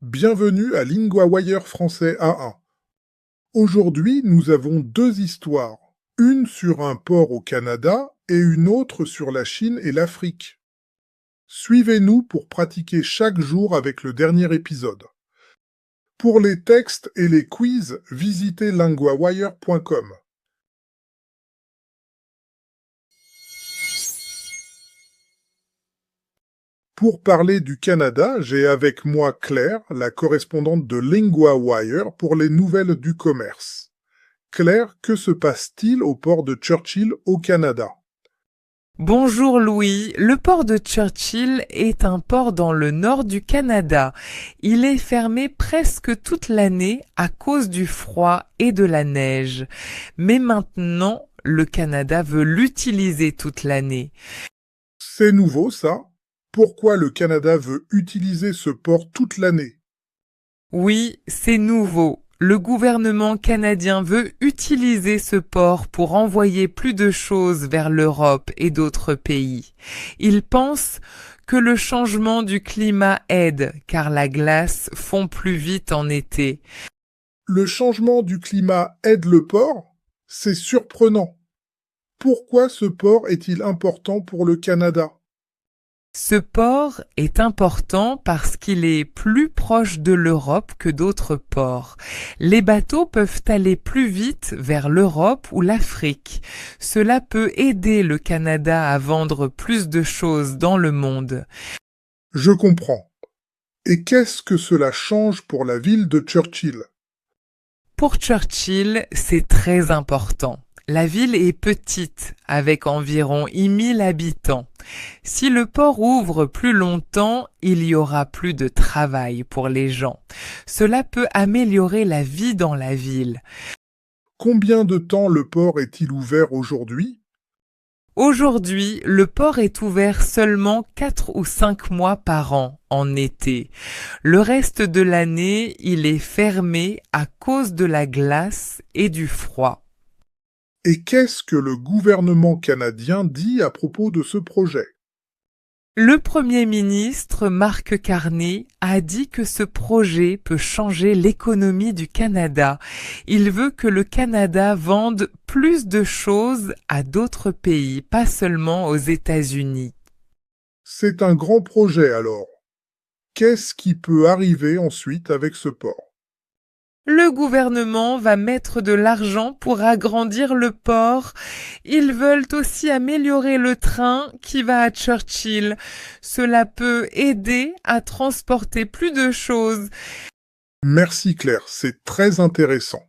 Bienvenue à LinguaWire français A1. Aujourd'hui, nous avons deux histoires, une sur un port au Canada et une autre sur la Chine et l'Afrique. Suivez-nous pour pratiquer chaque jour avec le dernier épisode. Pour les textes et les quiz, visitez linguawire.com. Pour parler du Canada, j'ai avec moi Claire, la correspondante de LinguaWire pour les nouvelles du commerce. Claire, que se passe-t-il au port de Churchill au Canada? Bonjour Louis, le port de Churchill est un port dans le nord du Canada. Il est fermé presque toute l'année à cause du froid et de la neige. Mais maintenant, le Canada veut l'utiliser toute l'année. C'est nouveau ça? Pourquoi le Canada veut utiliser ce port toute l'année? Oui, c'est nouveau. Le gouvernement canadien veut utiliser ce port pour envoyer plus de choses vers l'Europe et d'autres pays. Il pense que le changement du climat aide, car la glace fond plus vite en été. Le changement du climat aide le port? C'est surprenant. Pourquoi ce port est-il important pour le Canada? Ce port est important parce qu'il est plus proche de l'Europe que d'autres ports. Les bateaux peuvent aller plus vite vers l'Europe ou l'Afrique. Cela peut aider le Canada à vendre plus de choses dans le monde. Je comprends. Et qu'est-ce que cela change pour la ville de Churchill? Pour Churchill, c'est très important. La ville est petite, avec environ 1000 habitants. Si le port ouvre plus longtemps, il y aura plus de travail pour les gens. Cela peut améliorer la vie dans la ville. Combien de temps le port est-il ouvert aujourd'hui? Aujourd'hui, le port est ouvert seulement 4 ou 5 mois par an, en été. Le reste de l'année, il est fermé à cause de la glace et du froid. Et qu'est-ce que le gouvernement canadien dit à propos de ce projet? Le Premier ministre Mark Carney a dit que ce projet peut changer l'économie du Canada. Il veut que le Canada vende plus de choses à d'autres pays, pas seulement aux États-Unis. C'est un grand projet alors. Qu'est-ce qui peut arriver ensuite avec ce port? Le gouvernement va mettre de l'argent pour agrandir le port. Ils veulent aussi améliorer le train qui va à Churchill. Cela peut aider à transporter plus de choses. Merci Claire, c'est très intéressant.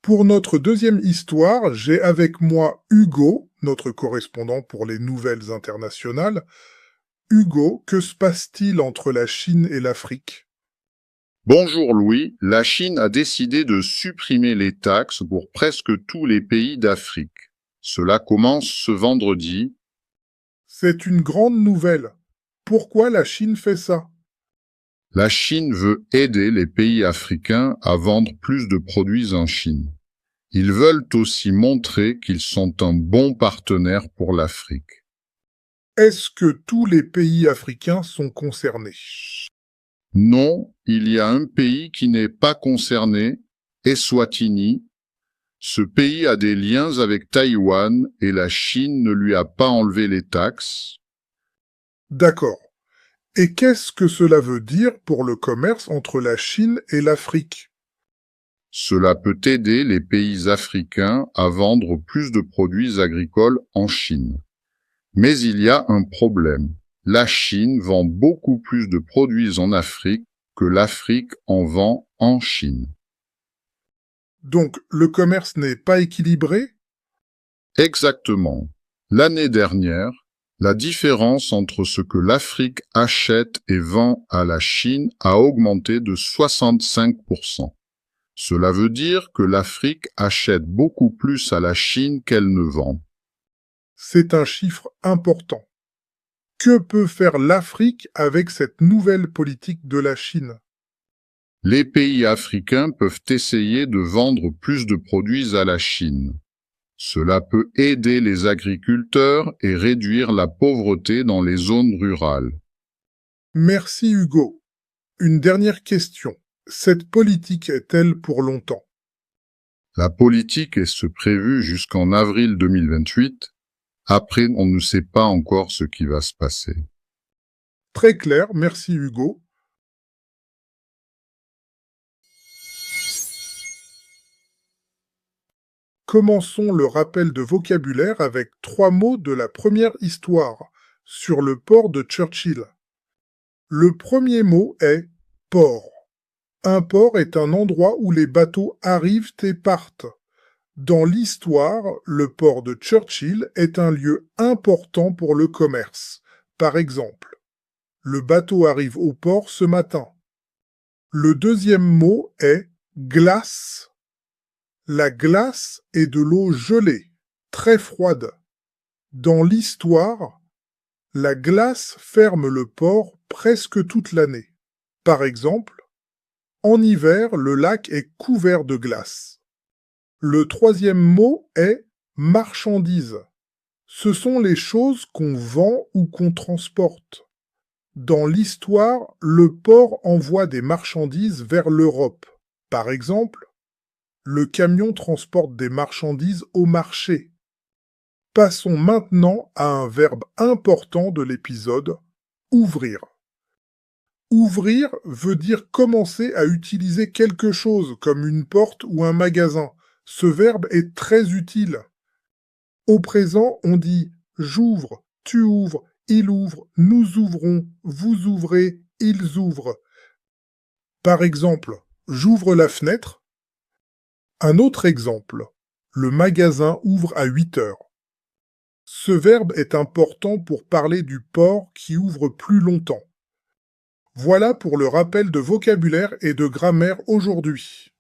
Pour notre deuxième histoire, j'ai avec moi Hugo, notre correspondant pour les nouvelles internationales. Hugo, que se passe-t-il entre la Chine et l'Afrique? Bonjour Louis, la Chine a décidé de supprimer les taxes pour presque tous les pays d'Afrique. Cela commence ce vendredi. C'est une grande nouvelle. Pourquoi la Chine fait ça? La Chine veut aider les pays africains à vendre plus de produits en Chine. Ils veulent aussi montrer qu'ils sont un bon partenaire pour l'Afrique. Est-ce que tous les pays africains sont concernés? Non, il y a un pays qui n'est pas concerné, Eswatini. Ce pays a des liens avec Taïwan et la Chine ne lui a pas enlevé les taxes. D'accord. Et qu'est-ce que cela veut dire pour le commerce entre la Chine et l'Afrique? Cela peut aider les pays africains à vendre plus de produits agricoles en Chine. Mais il y a un problème. La Chine vend beaucoup plus de produits en Afrique que l'Afrique en vend en Chine. Donc, le commerce n'est pas équilibré? Exactement. L'année dernière, la différence entre ce que l'Afrique achète et vend à la Chine a augmenté de 65%. Cela veut dire que l'Afrique achète beaucoup plus à la Chine qu'elle ne vend. C'est un chiffre important. Que peut faire l'Afrique avec cette nouvelle politique de la Chine? Les pays africains peuvent essayer de vendre plus de produits à la Chine. Cela peut aider les agriculteurs et réduire la pauvreté dans les zones rurales. Merci Hugo. Une dernière question. Cette politique est-elle pour longtemps? La politique est prévue jusqu'en avril 2028. Après, on ne sait pas encore ce qui va se passer. Très clair, merci Hugo. Commençons le rappel de vocabulaire avec 3 mots de la première histoire, sur le port de Churchill. Le premier mot est port. Un port est un endroit où les bateaux arrivent et partent. Dans l'histoire, le port de Churchill est un lieu important pour le commerce. Par exemple, le bateau arrive au port ce matin. Le deuxième mot est glace. La glace est de l'eau gelée, très froide. Dans l'histoire, la glace ferme le port presque toute l'année. Par exemple, en hiver, le lac est couvert de glace. Le troisième mot est marchandise. Ce sont les choses qu'on vend ou qu'on transporte. Dans l'histoire, le port envoie des marchandises vers l'Europe. Par exemple, le camion transporte des marchandises au marché. Passons maintenant à un verbe important de l'épisode, ouvrir. Ouvrir veut dire commencer à utiliser quelque chose comme une porte ou un magasin. Ce verbe est très utile. Au présent, on dit j'ouvre, tu ouvres, il ouvre, nous ouvrons, vous ouvrez, ils ouvrent. Par exemple, j'ouvre la fenêtre. Un autre exemple, le magasin ouvre à 8 heures. Ce verbe est important pour parler du port qui ouvre plus longtemps. Voilà pour le rappel de vocabulaire et de grammaire aujourd'hui.